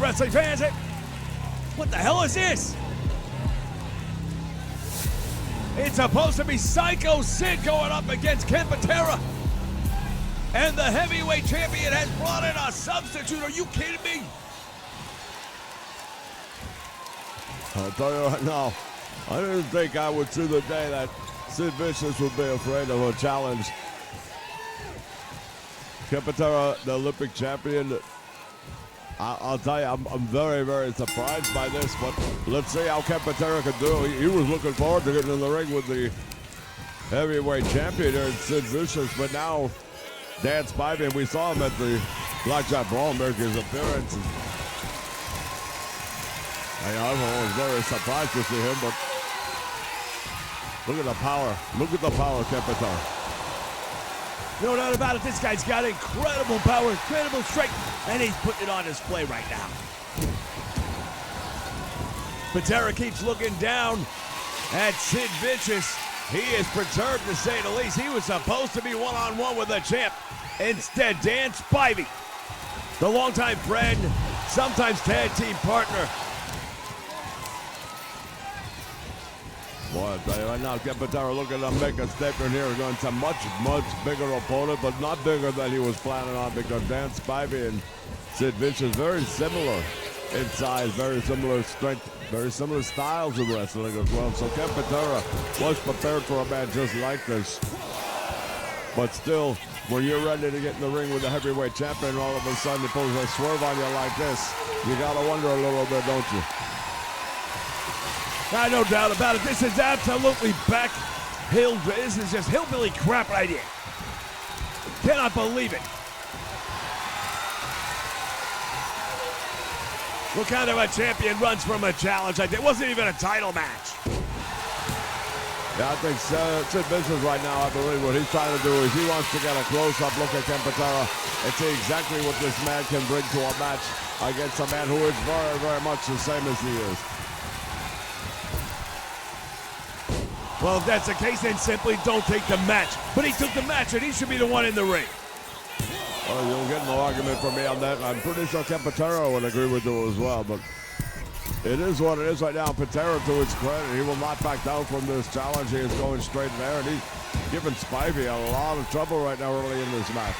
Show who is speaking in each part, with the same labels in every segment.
Speaker 1: wrestling fans. What the hell is this? It's supposed to be Psycho Sid going up against Ken Patera. And the heavyweight champion has brought in a substitute. Are you kidding me?
Speaker 2: I'll tell you right now, I didn't think I would see the day that Sid Vicious would be afraid of a challenge. Ken Patera, the Olympic champion. I'll tell you, I'm very, very surprised by this, but let's see how Ken Patera can do. He was looking forward to getting in the ring with the heavyweight champion here, Sid Vicious, but now Dan Spivey, we saw him at the Blackjack Brawl make his appearance. I was very surprised to see him, but look at the power. Look at the power of Ken Patera.
Speaker 1: No doubt about it, this guy's got incredible power, incredible strength, and he's putting it on display right now. Patera keeps looking down at Sid Vicious. He is perturbed, to say the least. He was supposed to be one-on-one with the champ. Instead, Dan Spivey, the longtime friend, sometimes tag team partner.
Speaker 2: Boy, I tell you right now, Ken Patera looking to make a statement here against a much, much bigger opponent, but not bigger than he was planning on, because Dan Spivey and Sid Vicious very similar in size, very similar strength, very similar styles of wrestling as well. So Ken Patera was prepared for a match just like this. But still, when you're ready to get in the ring with the heavyweight champion, all of a sudden he pulls a swerve on you like this, you gotta wonder a little bit, don't you?
Speaker 1: No doubt about it. This is absolutely backhill. This is just hillbilly crap right here. Cannot believe it. What kind of a champion runs from a challenge like that? It wasn't even a title match.
Speaker 2: Yeah, I think Sid Vicious right now, I believe what he's trying to do is he wants to get a close-up look at Ken Patera and see exactly what this man can bring to a match against a man who is very, very much the same as he is.
Speaker 1: Well, if that's the case, then simply don't take the match. But he took the match, and he should be the one in the ring.
Speaker 2: Well, you'll get no argument from me on that. I'm pretty sure Ken Patera would agree with you as well, but it is what it is right now. Patera, to his credit, he will not back down from this challenge. He is going straight in there, and he's giving Spivey a lot of trouble right now early in this match.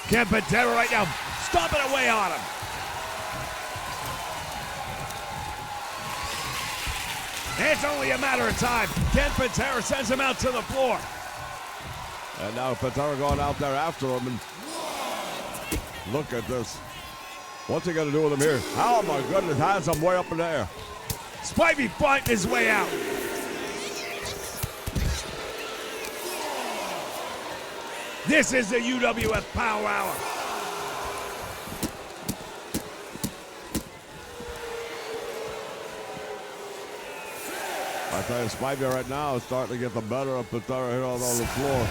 Speaker 1: Ken Patera right now stomping away on him. It's only a matter of time. Ken Patera sends him out to the floor.
Speaker 2: And now Patera going out there after him, and look at this. What's he gonna do with him here? Oh my goodness, has him way up in the air.
Speaker 1: Spivey fighting his way out. This is the UWF Power Hour.
Speaker 2: I tell you, Spivey right now is starting to get the better of Patera here on the floor.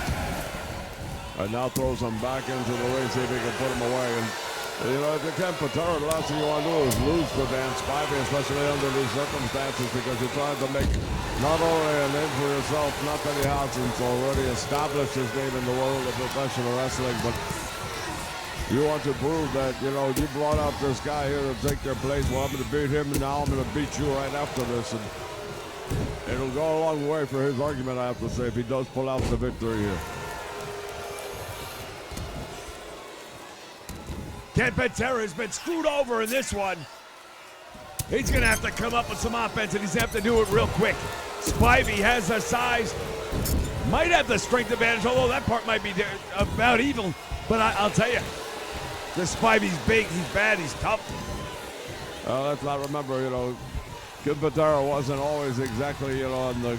Speaker 2: And now throws him back into the ring, see if he can put him away. And you know, if you can't Patera, the last thing you want to do is lose to Dan Spivey, especially under these circumstances, because you're trying to make not only a name for yourself, not that he hasn't already established his name in the world of professional wrestling, but you want to prove that, you know, you brought out this guy here to take your place. Well, I'm going to beat him, and now I'm going to beat you right after this. And it'll go a long way for his argument, I have to say, if he does pull out the victory here.
Speaker 1: Ken Patera has been screwed over in this one. He's going to have to come up with some offense, and he's going to have to do it real quick. Spivey has the size, might have the strength advantage, although that part might be about even. But I'll tell you, this Spivey's big, he's bad, he's tough.
Speaker 2: Let's not remember, you know, Ken Patera wasn't always exactly, you know, on the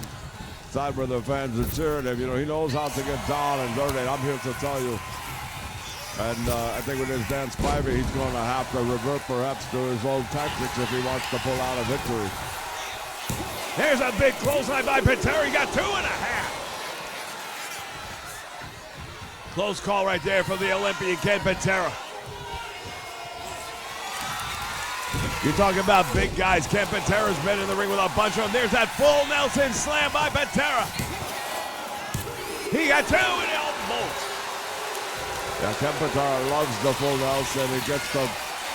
Speaker 2: side where the fans are cheering him. You know, he knows how to get down and dirty. I'm here to tell you. And I think with his Dan Spivey, he's going to have to revert perhaps to his old tactics if he wants to pull out a victory.
Speaker 1: There's a big clothesline by Patera. He got 2.5. Close call right there for the Olympian Ken Patera. You're talking about big guys. Ken Patera's been in the ring with a bunch of them. There's that full Nelson slam by Patera. He got two and almost.
Speaker 2: Yeah, Ken Patera loves the full Nelson. He gets to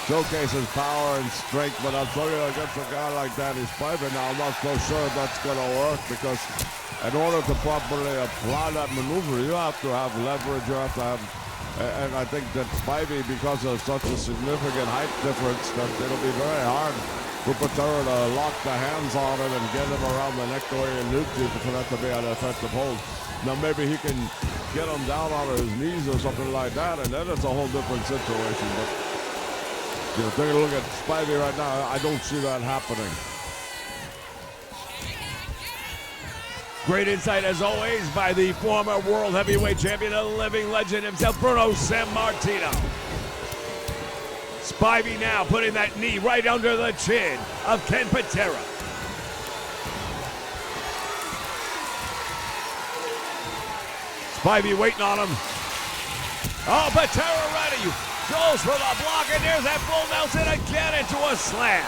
Speaker 2: showcase his power and strength, but I'm telling you, against a guy like Danny Spiver now, I'm not so sure that's going to work, because in order to properly apply that maneuver, you have to have leverage, you have to have, and I think that Spivey, because of such a significant height difference, that it'll be very hard for Patera to lock the hands on it and get him around the neck the way he needs to for that to be an effective hold. Now maybe he can get him down on his knees or something like that, and then it's a whole different situation. But you know, take a look at Spivey right now. I don't see that happening.
Speaker 1: Great insight, as always, by the former World Heavyweight Champion, a living legend himself, Bruno Sammartino. Spivey now putting that knee right under the chin of Ken Patera. Spivey waiting on him. Oh, Patera ready. Goes for the block, and there's that full Nelson again into a slam.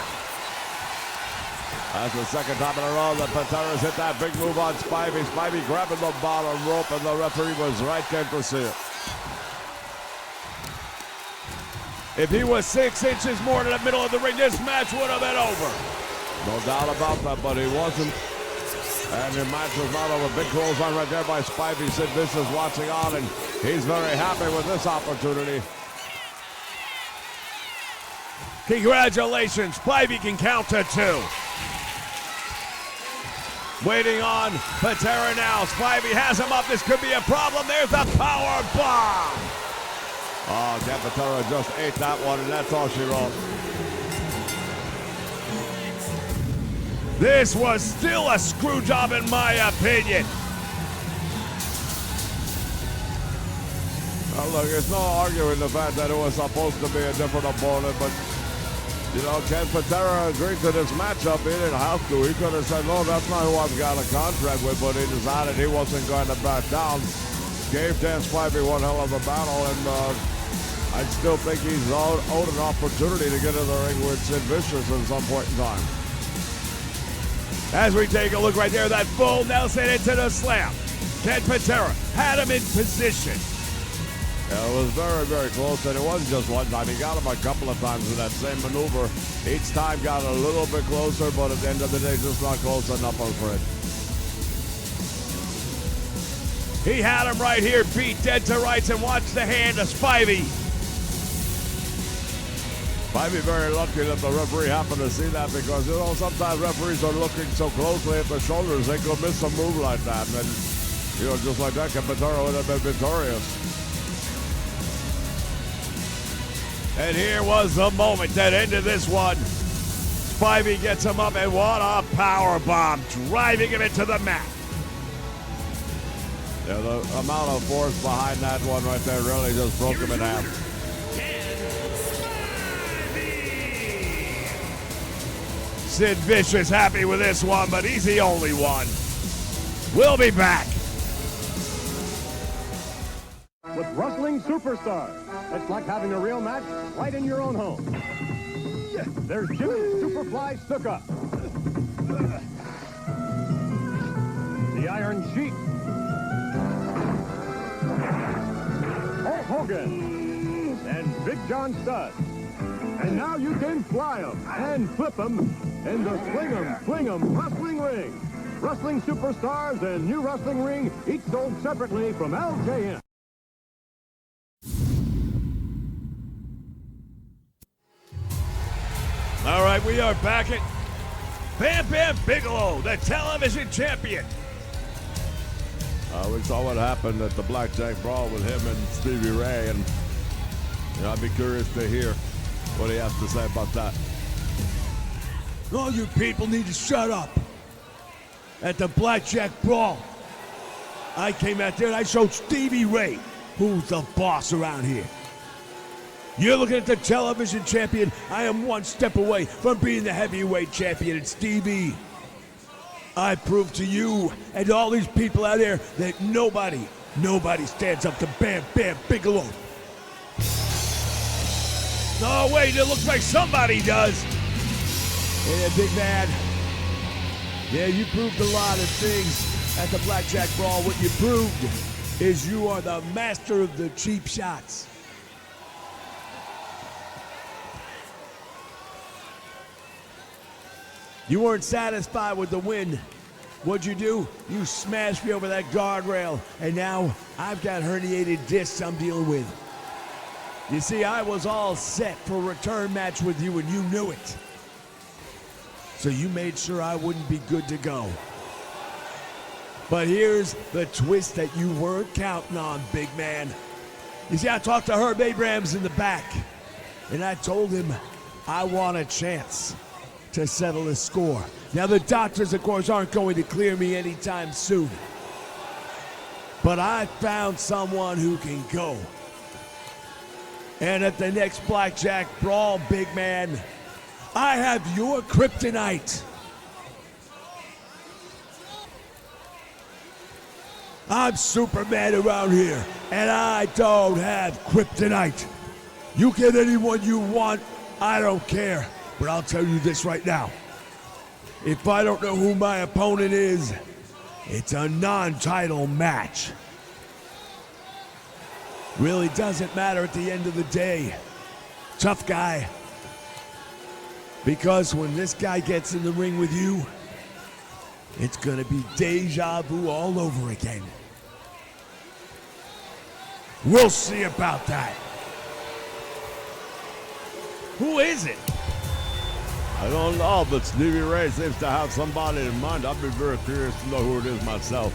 Speaker 2: That's the second time in a row that Patera's hit that big move on Spivey. Spivey grabbing the bottom rope, and the referee was right there to see it.
Speaker 1: If he was 6 inches more to the middle of the ring, this match would have been over.
Speaker 2: No doubt about that, but he wasn't. And the match was not over. Big close on right there by Spivey. Sid Vicious watching on, and he's very happy with this opportunity.
Speaker 1: Congratulations, Spivey can count to 2. Waiting on Patera now. Spivey has him up. This could be a problem. There's the power bomb.
Speaker 2: Oh, Ken Patera just ate that one, and that's all she wrote.
Speaker 1: This was still a screw job in my opinion.
Speaker 2: Well, look, there's no arguing the fact that it was supposed to be a different opponent, but, you know, Ken Patera agreed to this matchup. He didn't have to. He could have said, no, that's not who I've got a contract with, but he decided he wasn't going to back down. Gave Dan Spivey one hell of a battle, and I still think he's owed an opportunity to get in the ring with Sid Vicious at some point in time.
Speaker 1: As we take a look right there, that full Nelson into the slam. Ken Patera had him in position.
Speaker 2: Yeah, it was very, very close, and it wasn't just one time. He got him a couple of times with that same maneuver. Each time got a little bit closer, but at the end of the day, just not close enough, I'm afraid.
Speaker 1: He had him right here, beat dead to rights, and watch the hand of Spivey.
Speaker 2: Spivey very lucky that the referee happened to see that, because, you know, sometimes referees are looking so closely at the shoulders, they could miss a move like that. And then, you know, just like that, Ken Patera would have been victorious.
Speaker 1: And here was the moment that ended this one. Spivey gets him up, and what a power bomb, driving him into the mat.
Speaker 2: Yeah, the amount of force behind that one right there really just broke him in half.
Speaker 1: Sid Vicious happy with this one, but he's the only one. We'll be back.
Speaker 3: With wrestling superstars, it's like having a real match right in your own home. There's Jimmy Superfly Snuka, the Iron Sheik, Hulk Hogan, and Big John Studd. And now you can fly them and flip them in the Swing 'em Wrestling Ring. Wrestling superstars and new wrestling ring, each sold separately from LJN.
Speaker 1: All right, we are back at Bam Bam Bigelow, the television champion.
Speaker 2: We saw what happened at the Blackjack Brawl with him and Stevie Ray, and you know, I'd be curious to hear what he has to say about that.
Speaker 1: All you people need to shut up. At the Blackjack Brawl, I came out there and I showed Stevie Ray who's the boss around here. You're looking at the television champion. I am one step away from being the heavyweight champion. And Stevie, I prove to you and all these people out there that nobody stands up to Bam Bam Bigelow. Oh, wait, it looks like somebody does. Hey, big man. Yeah, you proved a lot of things at the Blackjack Brawl. What you proved is you are the master of the cheap shots. You weren't satisfied with the win. What'd you do? You smashed me over that guardrail, and now I've got herniated discs I'm dealing with. You see, I was all set for a return match with you, and you knew it. So you made sure I wouldn't be good to go. But here's the twist that you weren't counting on, big man. You see, I talked to Herb Abrams in the back, and I told him I want a chance to settle the score. Now, the doctors, of course, aren't going to clear me anytime soon. But I found someone who can go. And at the next Blackjack Brawl, big man, I have your kryptonite. I'm Superman around here, and I don't have kryptonite. You get anyone you want, I don't care. But I'll tell you this right now. If I don't know who my opponent is, it's a non-title match. Really doesn't matter at the end of the day. Tough guy. Because when this guy gets in the ring with you, it's gonna be deja vu all over again. We'll see about that. Who is it?
Speaker 2: I don't know, but Stevie Ray seems to have somebody in mind. I'd be very curious to know who it is myself.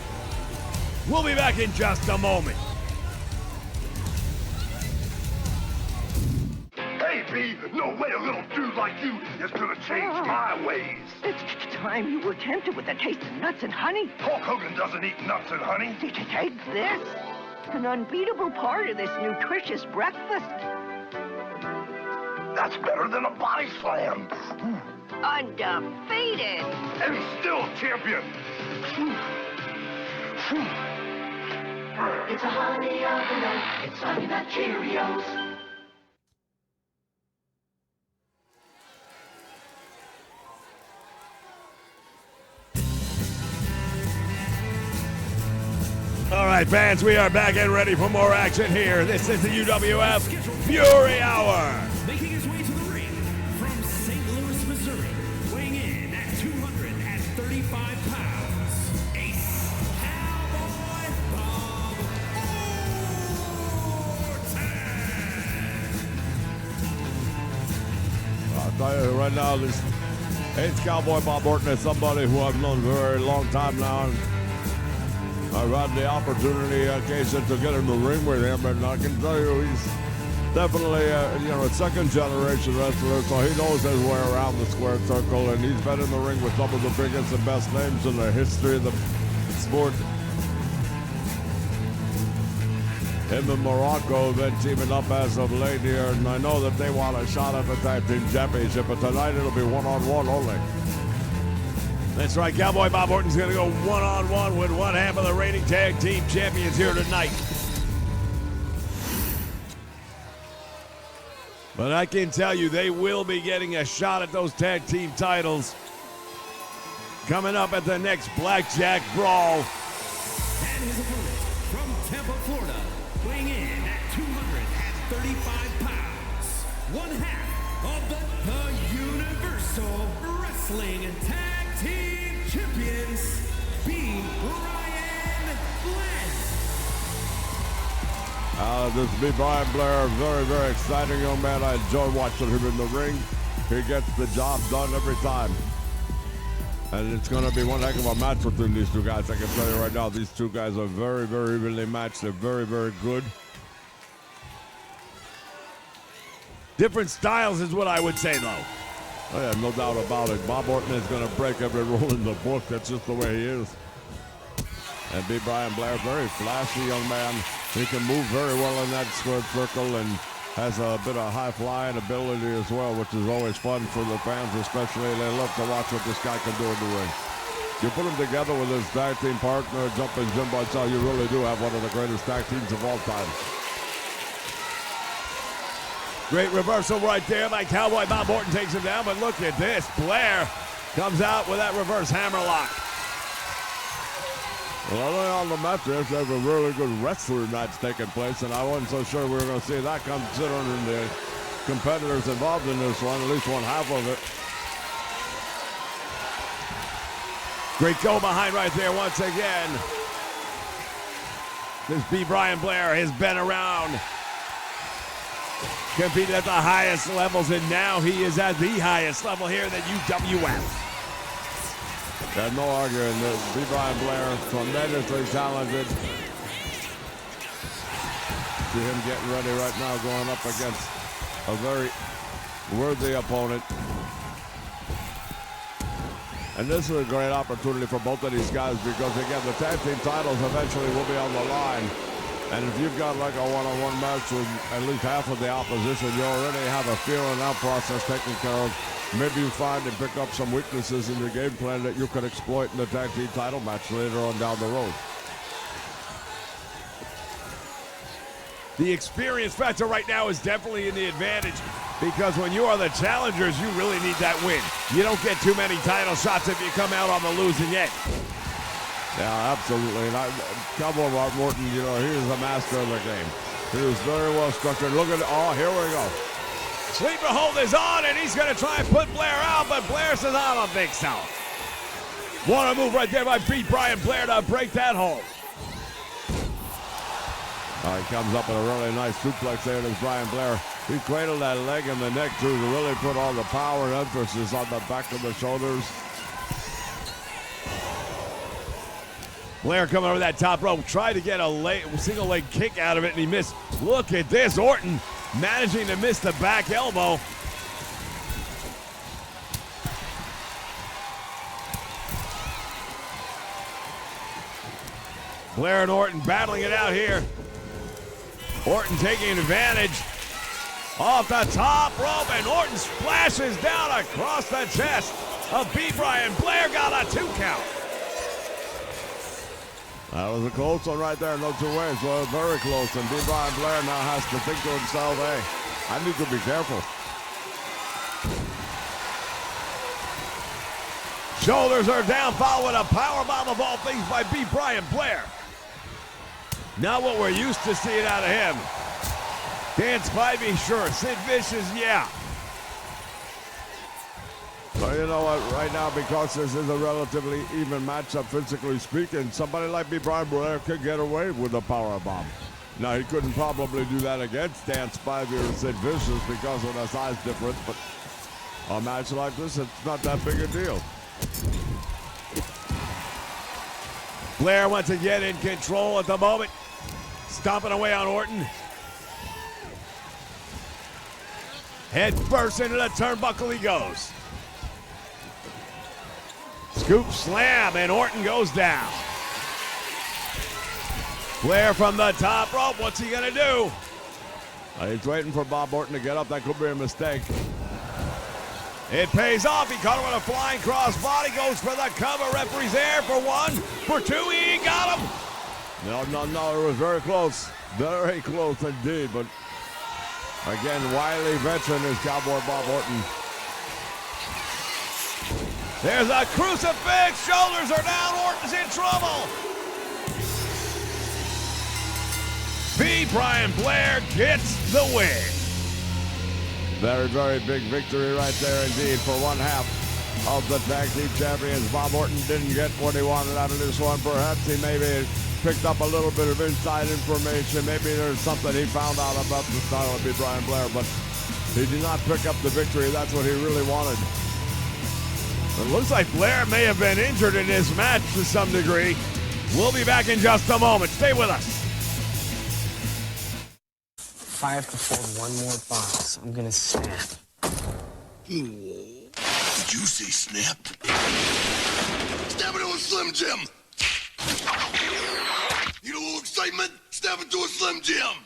Speaker 1: We'll be back in just a moment.
Speaker 4: Hey, B, no way a little dude like you is gonna change my ways.
Speaker 5: It's time you were tempted with a taste of nuts and honey.
Speaker 4: Hulk Hogan doesn't eat nuts and honey.
Speaker 5: Did you take this? An unbeatable part of this nutritious breakfast.
Speaker 4: That's better than a body slam.
Speaker 5: Undefeated.
Speaker 4: And still champion.
Speaker 6: It's a honey of the nut. It's Honey Nut Cheerios.
Speaker 1: All right, fans, we are back and ready for more action here. This is the UWF Fury Hour.
Speaker 7: Making his way to the ring from St. Louis, Missouri, weighing in at 235 pounds, Ace Cowboy Bob Orton.
Speaker 2: I'll tell you right now, this Ace Cowboy Bob Orton is somebody who I've known for a very long time now. And I've had the opportunity occasion to get in the ring with him, and I can tell you he's definitely a second generation wrestler, so he knows his way around the square circle, and he's been in the ring with some of the biggest and best names in the history of the sport. Him and Morocco have been teaming up as of late here, and I know that they want a shot at the tag team championship, but tonight it'll be one-on-one only.
Speaker 1: That's right, Cowboy Bob Orton's going to go one-on-one with one half of the reigning tag team champions here tonight. But I can tell you they will be getting a shot at those tag team titles coming up at the next Blackjack Brawl.
Speaker 7: And his opponent from Tampa, Florida, weighing in at 235 pounds, one half of the Universal Wrestling Tag Team Champions, B. Brian Blair.
Speaker 2: This is Brian Blair, very, very exciting young man. I enjoy watching him in the ring. He gets the job done every time. And it's going to be one heck of a match between these two guys. I can tell you right now, these two guys are very, very evenly matched. They're very, very good.
Speaker 1: Different styles is what I would say, though.
Speaker 2: Oh, yeah, no doubt about it. Bob Orton is going to break every rule in the book. That's just the way he is. And B. Brian Blair, very flashy young man. He can move very well in that squared circle and has a bit of high-flying ability as well, which is always fun for the fans, especially. They love to watch what this guy can do in the ring. You put him together with his tag team partner, Jumping Jim Bartel, you really do have one of the greatest tag teams of all time.
Speaker 1: Great reversal right there by Cowboy Bob Orton, takes him down, but look at this. Blair comes out with that reverse hammerlock.
Speaker 2: Well, early on the match, there's a really good wrestler match taking place, and I wasn't so sure we were going to see that considering the competitors involved in this one, at least one half of it.
Speaker 1: Great go behind right there once again. This B. Brian Blair has been around, competed at the highest levels, and now he is at the highest level here in the UWF.
Speaker 2: There's no arguing that B. Brian Blair, tremendously talented. See him getting ready right now, going up against a very worthy opponent. And this is a great opportunity for both of these guys because, again, the tag team titles eventually will be on the line. And if you've got like a one-on-one match with at least half of the opposition, you already have a feeling out process taken care of. Maybe you find and pick up some weaknesses in your game plan that you could exploit in the tag team title match later on down the road.
Speaker 1: The experience factor right now is definitely in the advantage because when you are the challengers, you really need that win. You don't get too many title shots if you come out on the losing end.
Speaker 2: Yeah, absolutely. And Cowboy Bob Orton, you know, he is a master of the game. He was very well structured. Look at it. Oh, here we go.
Speaker 1: Sleeper hold is on, and he's going to try and put Blair out, but Blair says, I don't think so. What a move right there by B. Brian Blair to break that hold.
Speaker 2: He comes up with a really nice suplex there. There's Brian Blair. He cradled that leg and the neck too to really put all the power and emphasis on the back of the shoulders.
Speaker 1: Blair coming over that top rope, tried to get a single leg kick out of it, and he missed. Look at this, Orton managing to miss the back elbow. Blair and Orton battling it out here. Orton taking advantage off the top rope, and Orton splashes down across the chest of B. Brian Blair. Got a 2 count.
Speaker 2: That was a close one right there, no two ways. Well, very close, and B. Brian Blair now has to think to himself, hey, I need to be careful.
Speaker 1: Shoulders are down, following a powerbomb of all things by B. Brian Blair. Not what we're used to seeing out of him. Dan Spivey, sure. Sid Vicious, yeah.
Speaker 2: Well, you know what? Right now, because this is a relatively even matchup, physically speaking, somebody like B. Brian Blair could get away with a powerbomb. Now, he couldn't probably do that against Dan Spivey or Sid Vicious because of the size difference, but a match like this, it's not that big a deal.
Speaker 1: Blair once again in control at the moment. Stomping away on Orton. Head first into the turnbuckle he goes. Scoop slam, and Orton goes down. Blair from the top rope. What's he going to do?
Speaker 2: He's waiting for Bob Orton to get up. That could be a mistake.
Speaker 1: It pays off. He caught him with a flying crossbody. Goes for the cover. Referee's there for 1, for 2. He got him.
Speaker 2: No. It was very close. Very close indeed. But again, wily veteran is Cowboy Bob Orton.
Speaker 1: There's a crucifix. Shoulders are down. Orton's in trouble. B. Brian Blair gets the win.
Speaker 2: Very, very big victory right there indeed for one half of the tag team champions. Bob Orton didn't get what he wanted out of this one. Perhaps he maybe picked up a little bit of inside information. Maybe there's something he found out about the style of B. Brian Blair, but he did not pick up the victory. That's what he really wanted.
Speaker 1: It looks like Blair may have been injured in this match to some degree. We'll be back in just a moment. Stay with us.
Speaker 8: If I have to fold one more box, I'm gonna snap.
Speaker 4: Did you say snap? Snap into a Slim Jim! Need a little excitement? Snap into a Slim Jim!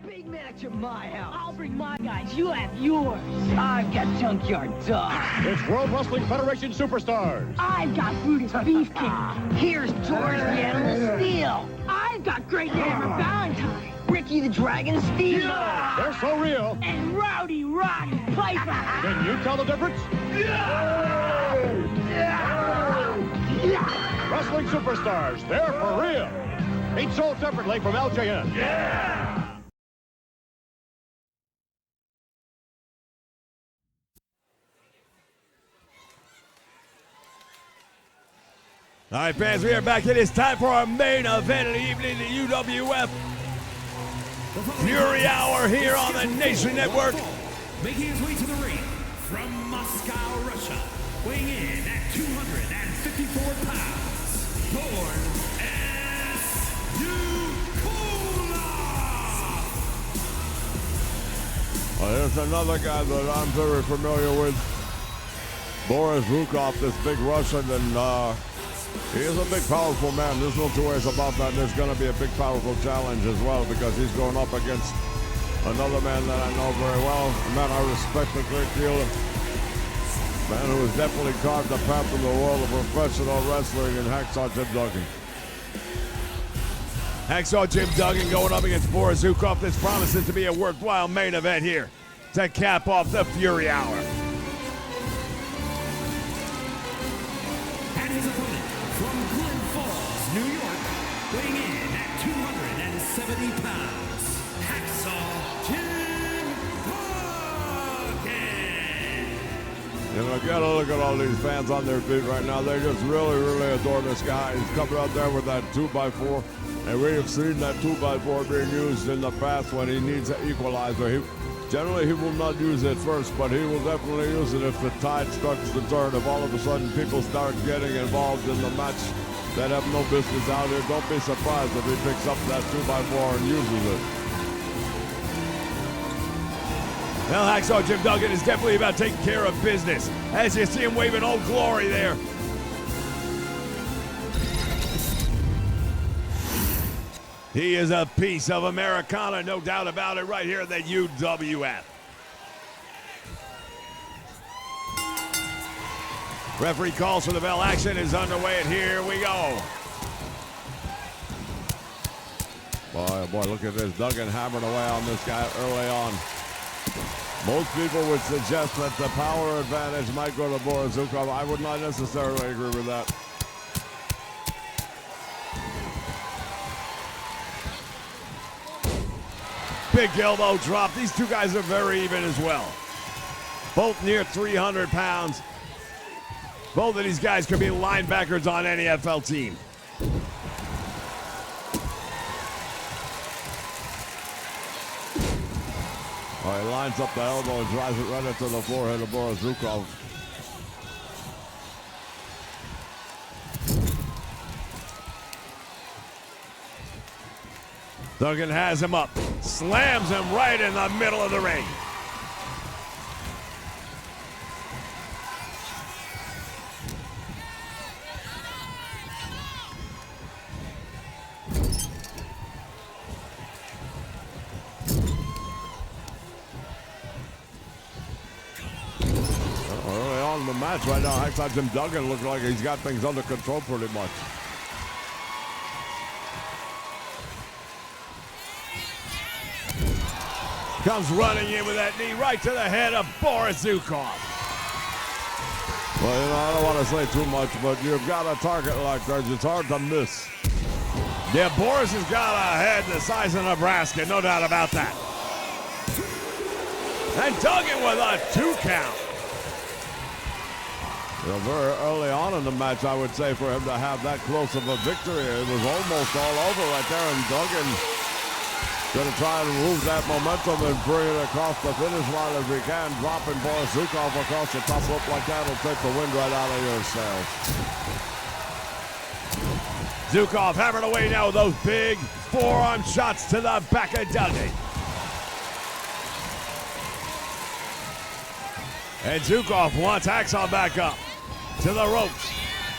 Speaker 5: Big match at my house.
Speaker 9: I'll bring my guys. You have yours.
Speaker 5: I've got Junkyard Dog.
Speaker 3: It's World Wrestling Federation Superstars.
Speaker 9: I've got Brutus Beefcake.
Speaker 5: Here's George the Animal Steel.
Speaker 9: I've got Great Hammer Valentine.
Speaker 5: Ricky the Dragon Steamboat.
Speaker 3: They're so real.
Speaker 9: And Rowdy Roddy Piper.
Speaker 3: Can you tell the difference? Wrestling superstars, they're for real. Each sold separately from LJN.
Speaker 1: All right, fans, we are back. It is time for our main event of the evening, the UWF Fury Hour here on the Nation Network.
Speaker 7: Making his way to the ring from Moscow, Russia, weighing in at 254 pounds, born as
Speaker 2: Here's another guy that I'm very familiar with, Boris Zukov, this big Russian, and he is a big, powerful man. There's no two ways about that. There's going to be a big, powerful challenge as well because he's going up against another man that I know very well, a man I respect a great deal, a man who has definitely carved a path in the world of professional wrestling, and Hacksaw Jim Duggan.
Speaker 1: Hacksaw Jim Duggan going up against Boris Zukov. This promises to be a worthwhile main event here to cap off the Fury Hour.
Speaker 7: and his opponent from Glyn Falls, New York, weighing in at 270 pounds, Hacksaw Jim Duggan.
Speaker 2: You know, you gotta look at all these fans on their feet right now. They just really, really adore this guy. He's coming out there with that 2x4. And we have seen that 2x4 being used in the past when he needs an equalizer. Generally, he will not use it first, but he will definitely use it if the tide starts to turn. If all of a sudden people start getting involved in the match that have no business out here, don't be surprised if he picks up that 2x4 and uses it.
Speaker 1: Well, Hacksaw Jim Duggan is definitely about taking care of business. As you see him waving Old Glory there. He is a piece of Americana, no doubt about it, right here in the UWF. Referee calls for the bell. Action is underway, and here we go.
Speaker 2: Boy, look at this. Duggan hammering away on this guy early on. Most people would suggest that the power advantage might go to Boris Zukov. I would not necessarily agree with that.
Speaker 1: Big elbow drop. These two guys are very even as well. Both near 300 pounds. Both of these guys could be linebackers on any NFL team.
Speaker 2: Oh, he lines up the elbow and drives it right into the forehead of Boris Zukov.
Speaker 1: Duggan has him up, slams him right in the middle of the ring.
Speaker 2: Early on in the match right now, Hacksaw Jim Duggan looks like he's got things under control pretty much.
Speaker 1: Comes running in with that knee right to the head of Boris Zukov.
Speaker 2: Well, you know, I don't want to say too much, but you've got a target like that. It's hard to miss.
Speaker 1: Yeah, Boris has got a head the size of Nebraska, no doubt about that. And Duggan with a 2 count.
Speaker 2: You know, very early on in the match, I would say, for him to have that close of a victory. It was almost all over right there, and Duggan going to try and move that momentum and bring it across the finish line if he can. Dropping Boris Zukov across the top rope like that will take the wind right out of your sails.
Speaker 1: Zukov hammering away now with those big forearm shots to the back of Duggan. And Zukov wants Hacksaw back up to the ropes.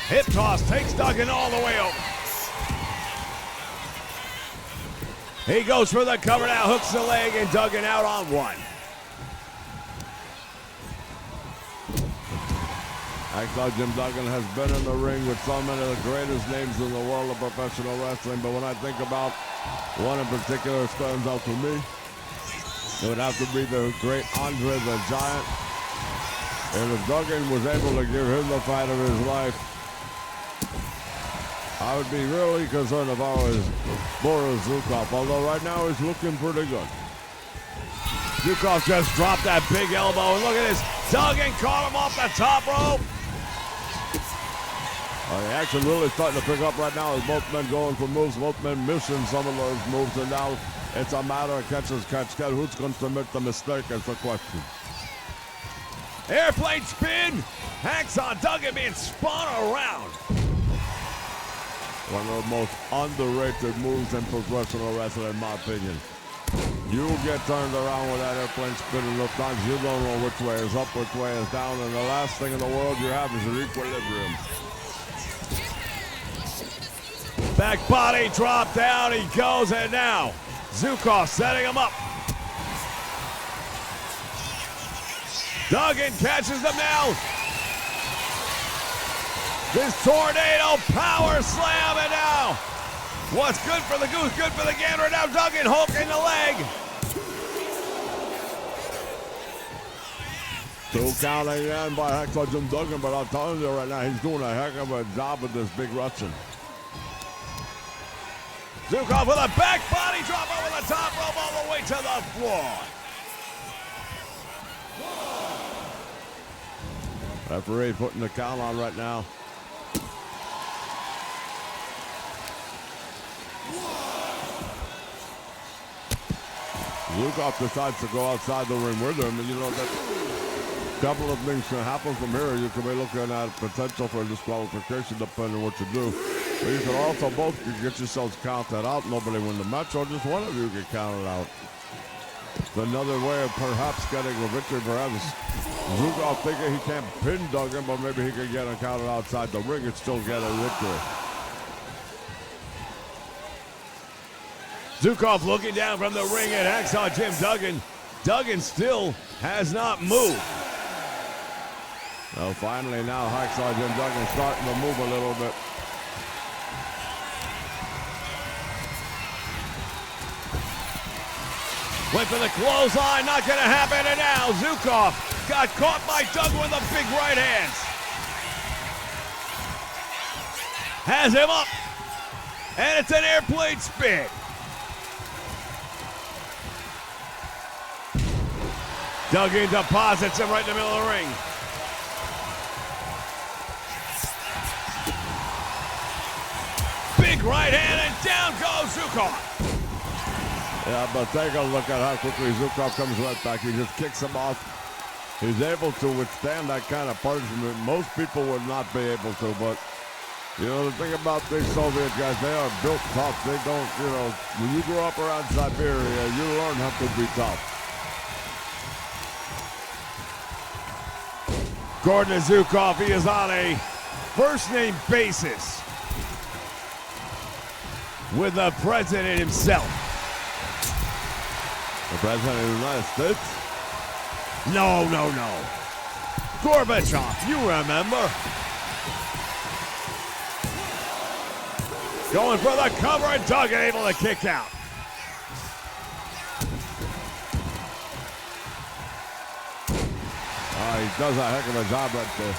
Speaker 1: Hip toss takes Duggan all the way over. He goes for the cover now, hooks the leg, and Duggan out on 1.
Speaker 2: Hacksaw Jim Duggan has been in the ring with so many of the greatest names in the world of professional wrestling, but when I think about One in particular stands out to me. It would have to be the great Andre the Giant. And if Duggan was able to give him the fight of his life, I would be really concerned if I was Boris Zukov, although right now he's looking pretty good.
Speaker 1: Zukov just dropped that big elbow, and look at this. Duggan caught him off the top rope.
Speaker 2: The action really starting to pick up right now as both men going for moves, both men missing some of those moves, and now it's a matter of catch as catch can. Who's going to make the mistake is the question.
Speaker 1: Airplane spin. Hacksaw Duggan being spun around.
Speaker 2: One of the most underrated moves in professional wrestling, in my opinion. You get turned around with that airplane spin enough times, you don't know which way is up, which way is down, and the last thing in the world you have is your equilibrium.
Speaker 1: Back body drop down, he goes, and now Zukov setting him up. Duggan catches him now. This tornado power slam, and now what's good for the goose, good for the gander. Now Duggan hooking the leg.
Speaker 2: 2 count again by Hacksaw Jim Duggan, but I'm telling you right now, he's doing a heck of a job with this big Russian.
Speaker 1: Zukov with a back body drop over the top rope all the way to the floor.
Speaker 2: Referee putting the count on right now. Zukov decides to go outside the ring with him, and you know that a couple of things can happen from here. You could be looking at potential for disqualification depending on what you do. But you could also both get yourselves counted out. Nobody win the match, or just one of you get counted out. It's another way of perhaps getting a victory. Perhaps Zukov thinking he can't pin Duggan, but maybe he can get him counted outside the ring and still get a victory.
Speaker 1: Zukov looking down from the ring at Hacksaw Jim Duggan. Duggan still has not moved.
Speaker 2: Well, finally now Hacksaw Jim Duggan starting to move a little bit.
Speaker 1: Went for the clothesline, not going to happen, and now Zukov got caught by Duggan with a big right hand. Has him up, and it's an airplane spin. Duggan deposits him right in the middle of the ring. Big right hand, and down goes Zukov.
Speaker 2: Yeah, but take a look at how quickly Zukov comes right back. He just kicks him off. He's able to withstand that kind of punishment. Most people would not be able to, but you know, the thing about these Soviet guys, they are built tough. They don't, you know, when you grow up around Siberia, you learn how to be tough.
Speaker 1: Gordon Zukov, he is on a first-name basis with the president himself.
Speaker 2: The president of the United States?
Speaker 1: No. Gorbachev, you remember. Going for the cover, and Duggan able to kick out.
Speaker 2: He does a heck of a job right there.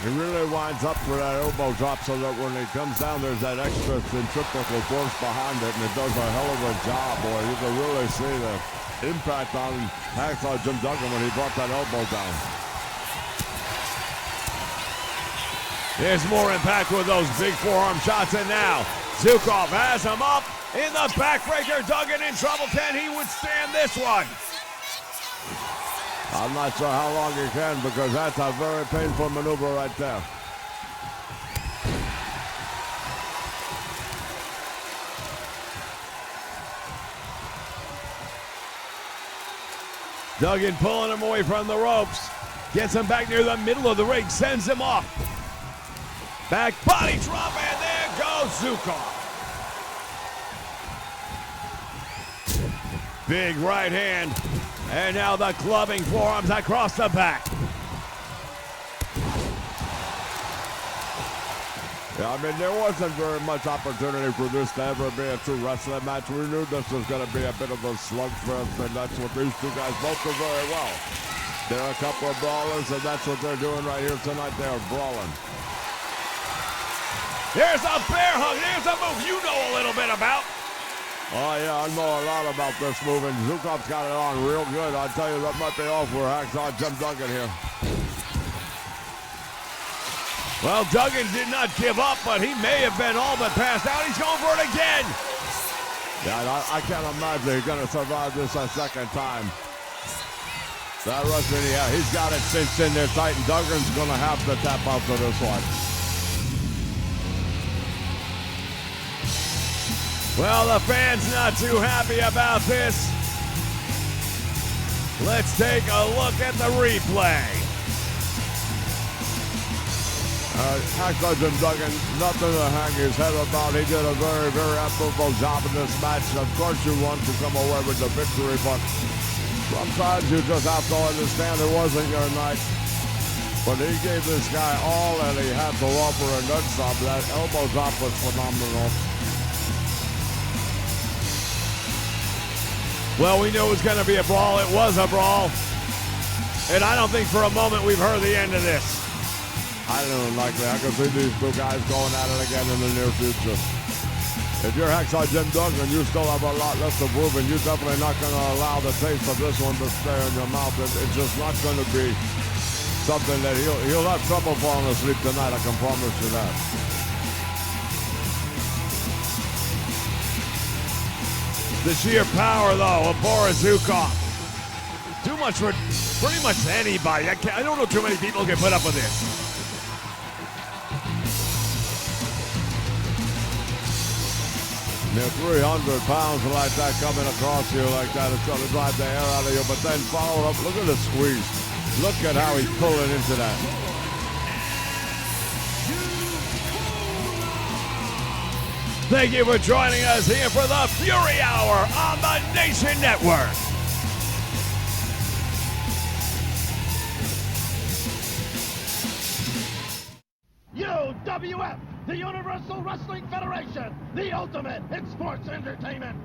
Speaker 2: He really winds up for that elbow drop so that when he comes down, there's that extra centrifugal force behind it, and it does a hell of a job, boy. You can really see the impact on Hacksaw Jim Duggan when he brought that elbow down.
Speaker 1: There's more impact with those big forearm shots, and now Zukov has him up in the backbreaker. Duggan in trouble. Can he withstand this one?
Speaker 2: I'm not sure how long he can, because that's a very painful maneuver right there.
Speaker 1: Duggan pulling him away from the ropes. Gets him back near the middle of the ring. Sends him off. Back body drop, and there goes Zukov. Big right hand. And now the clubbing forearms across the back.
Speaker 2: Yeah, I mean, there wasn't very much opportunity for this to ever be a true wrestling match. We knew this was going to be a bit of a slugfest, and that's what these two guys both do very well. They're a couple of brawlers, and that's what they're doing right here tonight. They are brawling.
Speaker 1: Here's a bear hug. Here's a move you know a little bit about.
Speaker 2: Oh, yeah, I know a lot about this move, and Zukov's got it on real good. I'll tell you, that might be all for Hacksaw Jim Duggan here.
Speaker 1: Well, Duggan did not give up, but he may have been all but passed out. He's going for it again.
Speaker 2: Yeah, I can't imagine he's going to survive this a second time. That Russian, yeah, he's got it cinched in there tight, and Duggan's going to have to tap out for this one.
Speaker 1: Well, the fans not too happy about this. Let's take a look at the replay.
Speaker 2: Hacksaw Jim Duggan, nothing to hang his head about. He did a very, very admirable job in this match. Of course, you want to come away with the victory, but sometimes you just have to understand it wasn't your night. But he gave this guy all that he had to offer, and then some. That elbow drop was phenomenal.
Speaker 1: Well, we knew it was going to be a brawl. It was a brawl. And I don't think for a moment we've heard the end of this.
Speaker 2: I don't likely. I can see these two guys going at it again in the near future. If you're Hacksaw Jim Duggan, you still have a lot left to prove, and you're definitely not going to allow the taste of this one to stay in your mouth. It's just not going to be something that he'll have trouble falling asleep tonight. I can promise you that.
Speaker 1: The sheer power, though, of Boris Zukov. Too much for pretty much anybody. I don't know too many people who can put up with this.
Speaker 2: Now 300 pounds like that coming across you like that, it's going to drive the air out of you. But then follow up, look at the squeeze. Look at how he's pulling into that.
Speaker 1: Thank you for joining us here for the Fury Hour on the Nation Network.
Speaker 3: UWF, the Universal Wrestling Federation, the ultimate in sports entertainment.